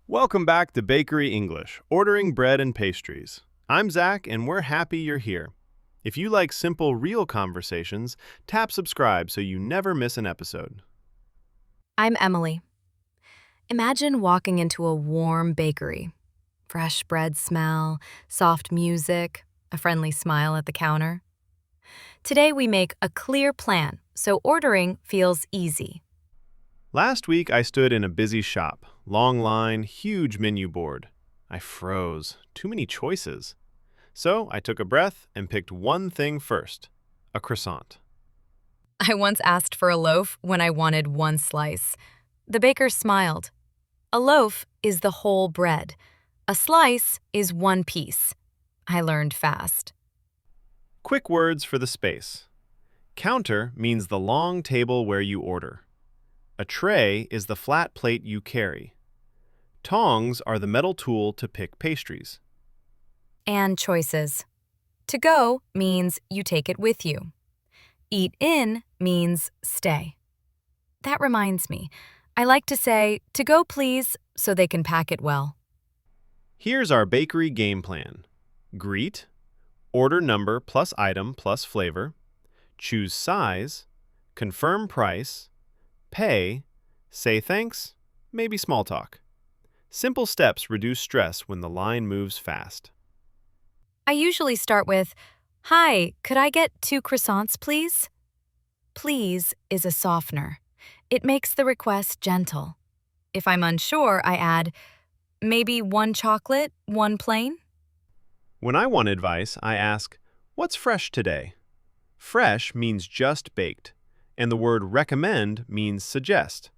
Welcome back to Bakery English, ordering bread and pastries. I'm Zach, and we're happy you're here. If you like simple, real conversations, tap subscribe so you never miss an episode. I'm Emily. Imagine walking into a warm bakery. Fresh bread smell, soft music, a friendly smile at the counter. Today we make a clear plan so ordering feels easy. Last week, I stood in a busy shop. Long line, huge menu board. I froze. Too many choices. So I took a breath and picked one thing first, a croissant. I once asked for a loaf when I wanted one slice. The baker smiled. A loaf is the whole bread. A slice is one piece. I learned fast. Quick words for the space. Counter means the long table where you order. A tray is the flat plate you carry. Tongs are the metal tool to pick pastries. And choices. To go means you take it with you. Eat in means stay. That reminds me, I like to say, to go please, so they can pack it well. Here's our bakery game plan. Greet, order number plus item plus flavor, choose size, confirm price, pay, say thanks, maybe small talk. Simple steps reduce stress when the line moves fast. I usually start with, "Hi, could I get 2 croissants, please?" Please is a softener. It makes the request gentle. If I'm unsure, I add, maybe 1 chocolate, 1 plain? When I want advice, I ask, what's fresh today? Fresh means just baked, and the word recommend means suggest.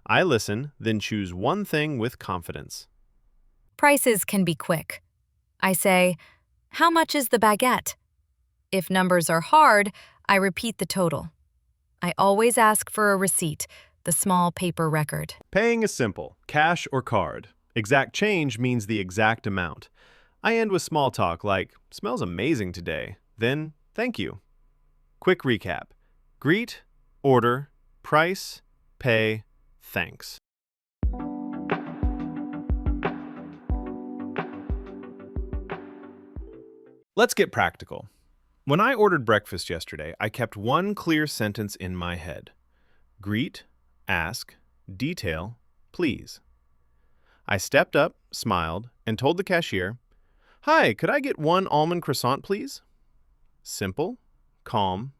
I listen, then choose one thing with confidence. Prices can be quick. I say, "How much is the baguette?" If numbers are hard, I repeat the total. I always ask for a receipt, the small paper record. Paying is simple, cash or card. Exact change means the exact amount. I end with small talk like, smells amazing today, then thank you. Quick recap. Greet, order, price, pay, thanks. Let's get practical. When I ordered breakfast yesterday, I kept one clear sentence in my head. Greet, ask, detail, please. I stepped up, smiled, and told the cashier, "Hi, could I get 1 almond croissant, please?" Simple, calm,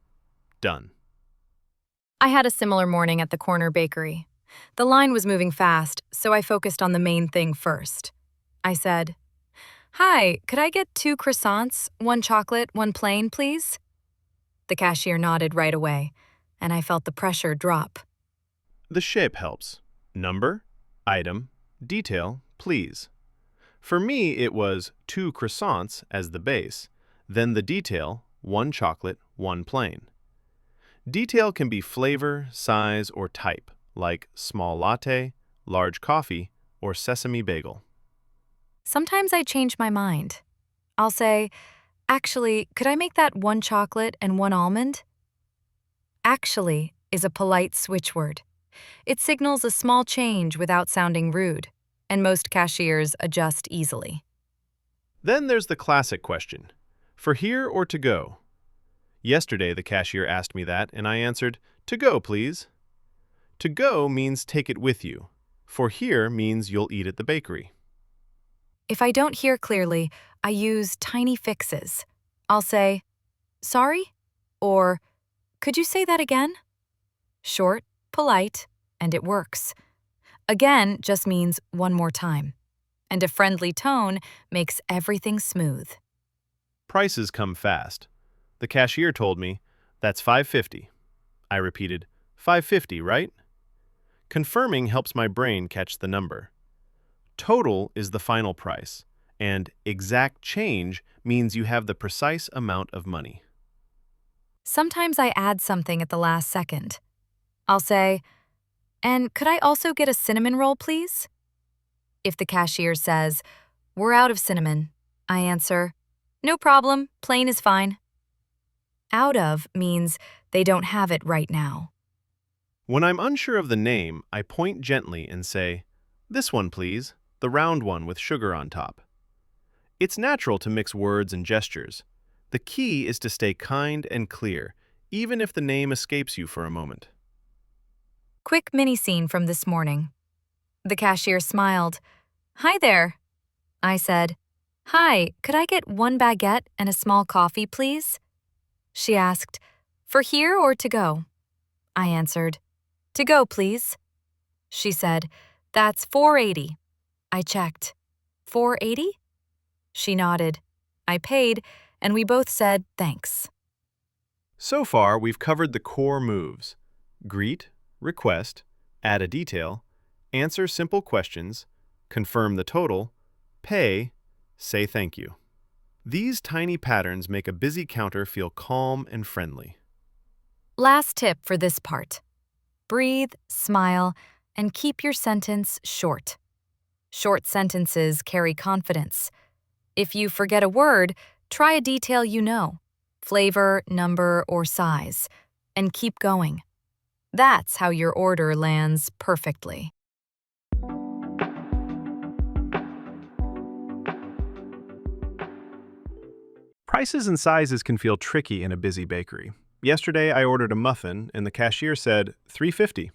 done. I had a similar morning at the corner bakery. The line was moving fast, so I focused on the main thing first. I said, "Hi, could I get 2 croissants, 1 chocolate, 1 plain, please?" The cashier nodded right away, and I felt the pressure drop. The shape helps. Number, item, detail, please. For me, it was 2 croissants as the base, then the detail, 1 chocolate, 1 plain. Detail can be flavor, size, or type, like small latte, large coffee, or sesame bagel. Sometimes I change my mind. I'll say, "Actually, could I make that 1 chocolate and 1 almond?" Actually is a polite switch word. It signals a small change without sounding rude, and most cashiers adjust easily. Then there's the classic question, for here or to go? Yesterday, the cashier asked me that, and I answered, to go, please. To go means take it with you. For here means you'll eat at the bakery. If I don't hear clearly, I use tiny fixes. I'll say, "Sorry?" or "Could you say that again?" Short, polite, and it works. Again just means one more time. And a friendly tone makes everything smooth. Prices come fast. The cashier told me, that's $5.50. I repeated, $5.50, right? Confirming helps my brain catch the number. Total is the final price, and exact change means you have the precise amount of money. Sometimes I add something at the last second. I'll say, "And could I also get a cinnamon roll, please?" If the cashier says, "We're out of cinnamon," I answer, "No problem, plain is fine." Out of means they don't have it right now. When I'm unsure of the name, I point gently and say, this one, please. the round one with sugar on top. It's natural to mix words and gestures. The key is to stay kind and clear, even if the name escapes you for a moment. Quick mini scene from this morning. The cashier smiled. "Hi there." I said, "Hi, could I get one baguette and a small coffee, please?" She asked, "For here or to go?" I answered, "To go, please." She said, "That's $4.80. I checked. $4.80? She nodded. I paid, and we both said thanks. So far, we've covered the core moves: greet, request, add a detail, answer simple questions, confirm the total, pay, say thank you. These tiny patterns make a busy counter feel calm and friendly. Last tip for this part. Breathe, smile, and keep your sentence short. Short sentences carry confidence. If you forget a word, try a detail you know, flavor, number, or size, and keep going. That's how your order lands perfectly. Prices and sizes can feel tricky in a busy bakery. Yesterday, I ordered a muffin, and the cashier said, $3.50.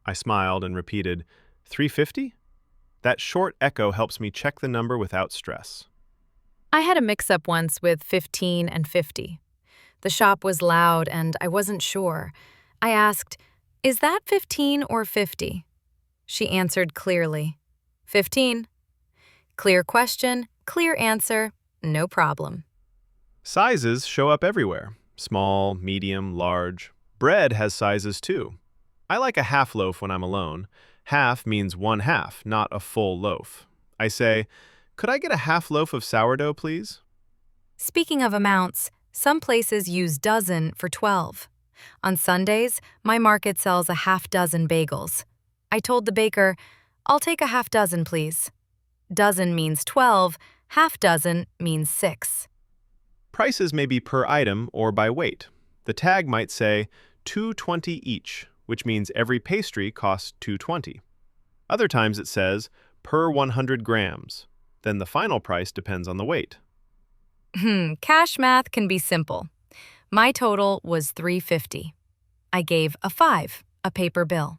I smiled and repeated, $3.50? That short echo helps me check the number without stress. I had a mix-up once with 15 and 50. The shop was loud and I wasn't sure. I asked, "Is that 15 or 50? She answered clearly, 15. Clear question, clear answer, no problem. Sizes show up everywhere: small, medium, large. Bread has sizes too. I like a half loaf when I'm alone. Half means one half, not a full loaf. I say, "Could I get a half loaf of sourdough, please?" Speaking of amounts, some places use dozen for 12. On Sundays, my market sells a half dozen bagels. I told the baker, "I'll take a half dozen, please." Dozen means 12, half dozen means 6. Prices may be per item or by weight. The tag might say $2.20 each, which means every pastry costs $2.20. Other times it says per 100 grams. Then the final price depends on the weight. Cash math can be simple. My total was $3.50. I gave a 5, a paper bill.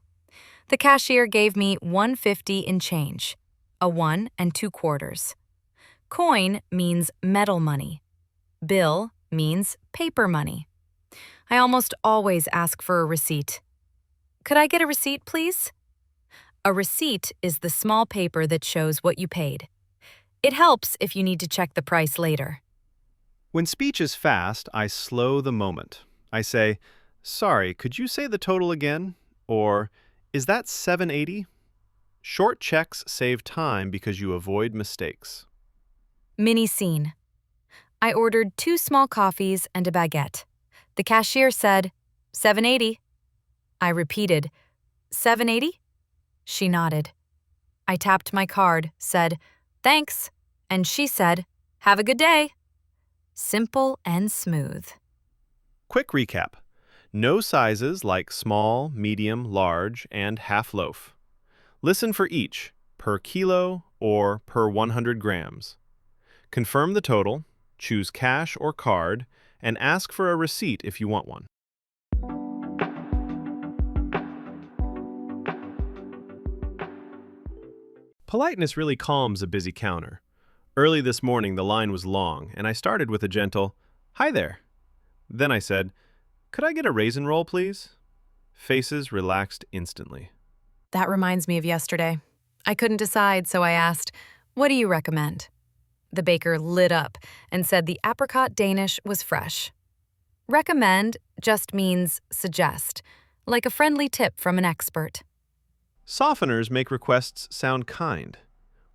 The cashier gave me $1.50 in change, a 1 and 2 quarters. Coin means metal money. Bill means paper money. I almost always ask for a receipt. "Could I get a receipt, please?" A receipt is the small paper that shows what you paid. It helps if you need to check the price later. When speech is fast, I slow the moment. I say, "Sorry, could you say the total again?" Or, "Is that $7.80? Short checks save time because you avoid mistakes. Mini scene. I ordered 2 small coffees and a baguette. The cashier said, $7.80. I repeated, $7.80? She nodded. I tapped my card, said, "Thanks," and she said, "Have a good day." Simple and smooth. Quick recap. No sizes like small, medium, large, and half loaf. Listen for each, per kilo or per 100 grams. Confirm the total, choose cash or card, and ask for a receipt if you want one. Politeness really calms a busy counter. Early this morning, the line was long, and I started with a gentle, "Hi there." Then I said, "Could I get a raisin roll, please?" Faces relaxed instantly. That reminds me of yesterday. I couldn't decide, so I asked, "What do you recommend?" The baker lit up and said the apricot Danish was fresh. Recommend just means suggest, like a friendly tip from an expert. Softeners make requests sound kind.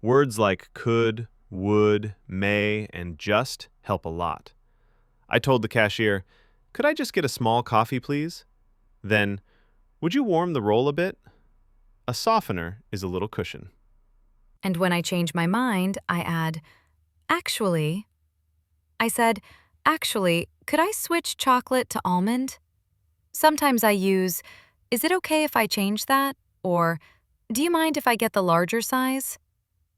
Words like could, would, may, and just help a lot. I told the cashier, "Could I just get a small coffee, please?" Then, "Would you warm the roll a bit?" A softener is a little cushion. And when I change my mind, I add, "Actually," I said, "Actually, could I switch chocolate to almond?" Sometimes I use, "Is it okay if I change that?" Or, "Do you mind if I get the larger size?"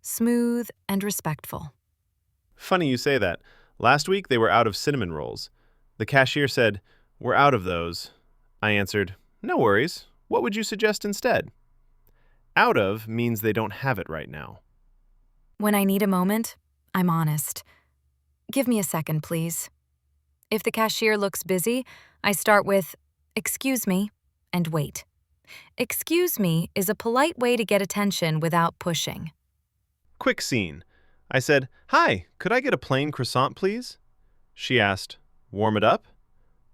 smooth and respectful. Funny you say that. Last week they were out of cinnamon rolls. The cashier said, "We're out of those." I answered, "No worries. What would you suggest instead?" Out of means they don't have it right now. When I need a moment, I'm honest. Give me a second, please. If the cashier looks busy, I start with, "Excuse me," and wait. "Excuse me" is a polite way to get attention without pushing. Quick scene. I said, "Hi, could I get a plain croissant, please?" She asked, "Warm it up?"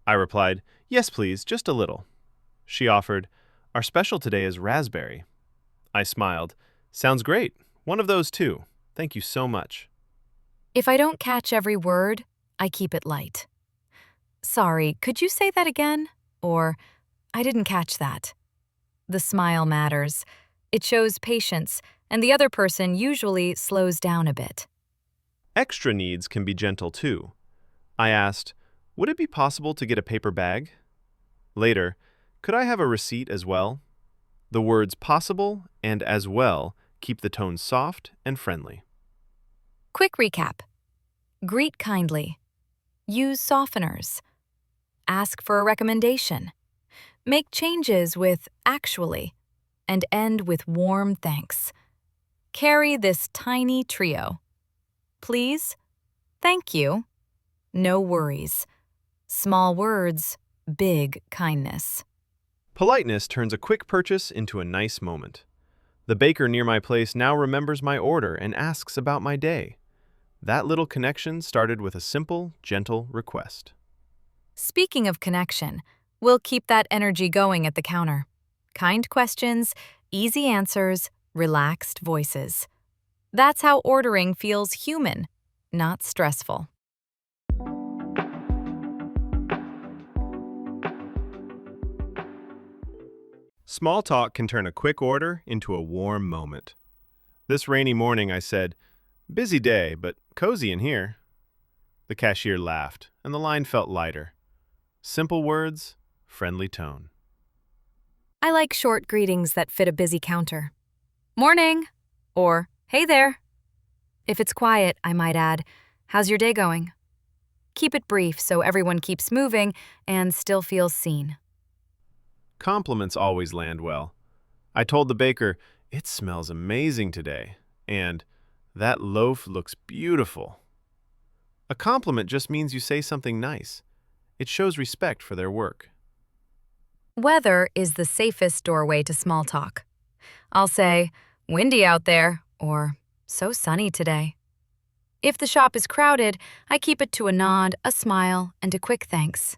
I replied, "Yes, please, just a little." She offered, "Our special today is raspberry." I smiled. "Sounds great. One of those too. Thank you so much." If I don't catch every word, I keep it light. "Sorry, could you say that again?" Or, "I didn't catch that." The smile matters. It shows patience, and the other person usually slows down a bit. Extra needs can be gentle too. I asked, "Would it be possible to get a paper bag?" Later, "Could I have a receipt as well?" The words possible and as well keep the tone soft and friendly. Quick recap. Greet kindly. Use softeners. Ask for a recommendation. Make changes with "actually," and end with warm thanks. Carry this tiny trio. Please, thank you, no worries. Small words, big kindness. Politeness turns a quick purchase into a nice moment. The baker near my place now remembers my order and asks about my day. That little connection started with a simple, gentle request. Speaking of connection, we'll keep that energy going at the counter. Kind questions, easy answers, relaxed voices. That's how ordering feels human, not stressful. Small talk can turn a quick order into a warm moment. This rainy morning I said, "Busy day, but cozy in here." The cashier laughed, and the line felt lighter. Simple words, friendly tone. I like short greetings that fit a busy counter. "Morning," or "Hey there." If it's quiet, I might add, "How's your day going?" Keep it brief so everyone keeps moving and still feels seen. Compliments always land well. I told the baker, "It smells amazing today," and "That loaf looks beautiful." A compliment just means you say something nice. It shows respect for their work. Weather is the safest doorway to small talk. I'll say, "Windy out there," or "So sunny today." If the shop is crowded, I keep it to a nod, a smile, and a quick thanks.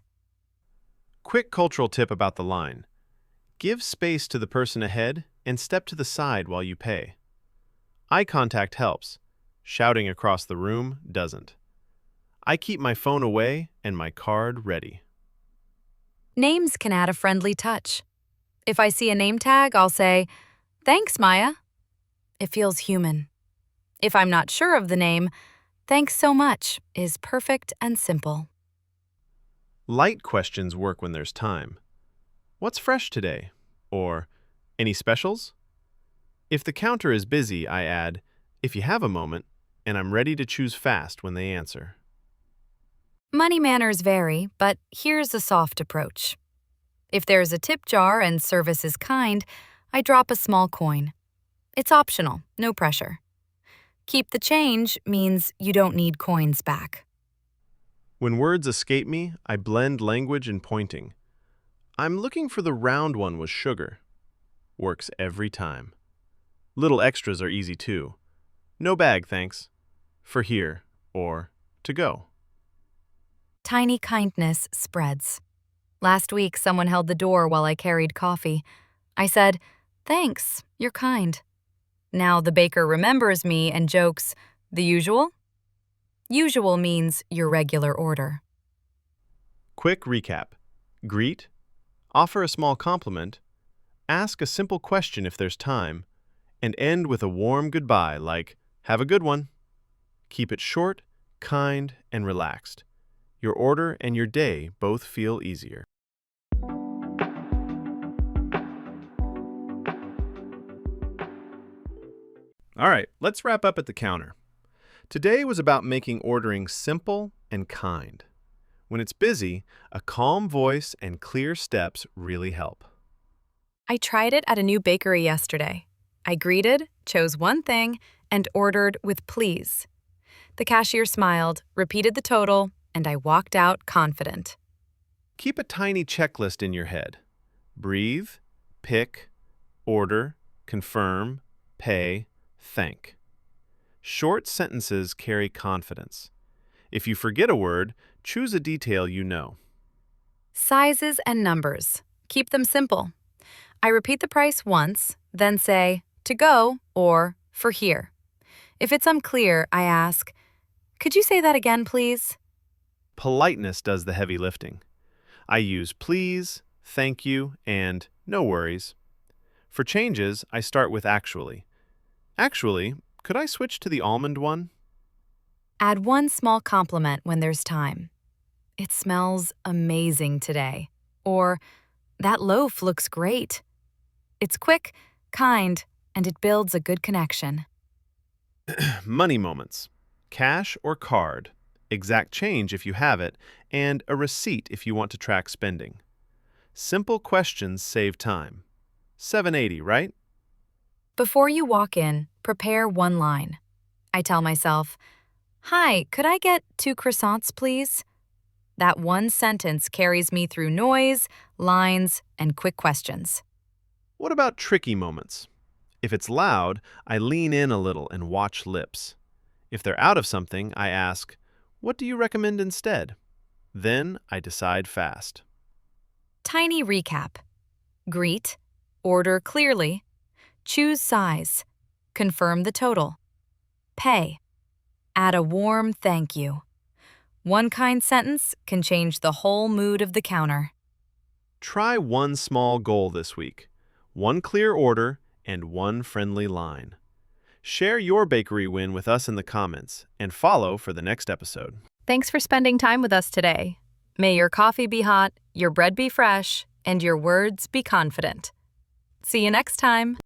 Quick cultural tip about the line. Give space to the person ahead and step to the side while you pay. Eye contact helps. Shouting across the room doesn't. I keep my phone away and my card ready. Names can add a friendly touch. If I see a name tag, I'll say, "Thanks, Maya." It feels human. If I'm not sure of the name, "Thanks so much" is perfect and simple. Light questions work when there's time. "What's fresh today?" Or, "Any specials?" If the counter is busy, I add, "If you have a moment," and I'm ready to choose fast when they answer. Money manners vary, but here's a soft approach. If there's a tip jar and service is kind, I drop a small coin. It's optional, no pressure. Keep the change means you don't need coins back. When words escape me, I blend language and pointing. "I'm looking for the round one with sugar." Works every time. Little extras are easy too. "No bag, thanks." "For here," or "to go." Tiny kindness spreads. Last week, someone held the door while I carried coffee. I said, "Thanks, you're kind." Now the baker remembers me and jokes, "The usual?" Usual means your regular order. Quick recap. Greet. Offer a small compliment. Ask a simple question if there's time. And end with a warm goodbye like, "Have a good one." Keep it short, kind, and relaxed. Your order and your day both feel easier. All right, let's wrap up at the counter. Today was about making ordering simple and kind. When it's busy, a calm voice and clear steps really help. I tried it at a new bakery yesterday. I greeted, chose one thing, and ordered with please. The cashier smiled, repeated the total, and I walked out confident. Keep a tiny checklist in your head. Breathe, pick, order, confirm, pay, thank. Short sentences carry confidence. If you forget a word, choose a detail you know. Sizes and numbers. Keep them simple. I repeat the price once, then say, to go or for here. If it's unclear, I ask, could you say that again, please? Politeness does the heavy lifting. I use please, thank you, and no worries. For changes, I start with actually. Actually, could I switch to the almond one? Add one small compliment when there's time. It smells amazing today. Or, that loaf looks great. It's quick, kind, and it builds a good connection. Money moments. Cash or card. Exact change if you have it, and a receipt if you want to track spending. Simple questions save time. 780, right? Before you walk in, prepare one line. I tell myself, hi, could I get 2 croissants, please? That one sentence carries me through noise, lines, and quick questions. What about tricky moments? If it's loud, I lean in a little and watch lips. If they're out of something, I ask, what do you recommend instead? Then I decide fast. Tiny recap. Greet, order clearly, choose size, confirm the total, pay, add a warm thank you. One kind sentence can change the whole mood of the counter. Try one small goal this week. One clear order and one friendly line. Share your bakery win with us in the comments and follow for the next episode. Thanks for spending time with us today. May your coffee be hot, your bread be fresh, and your words be confident. See you next time.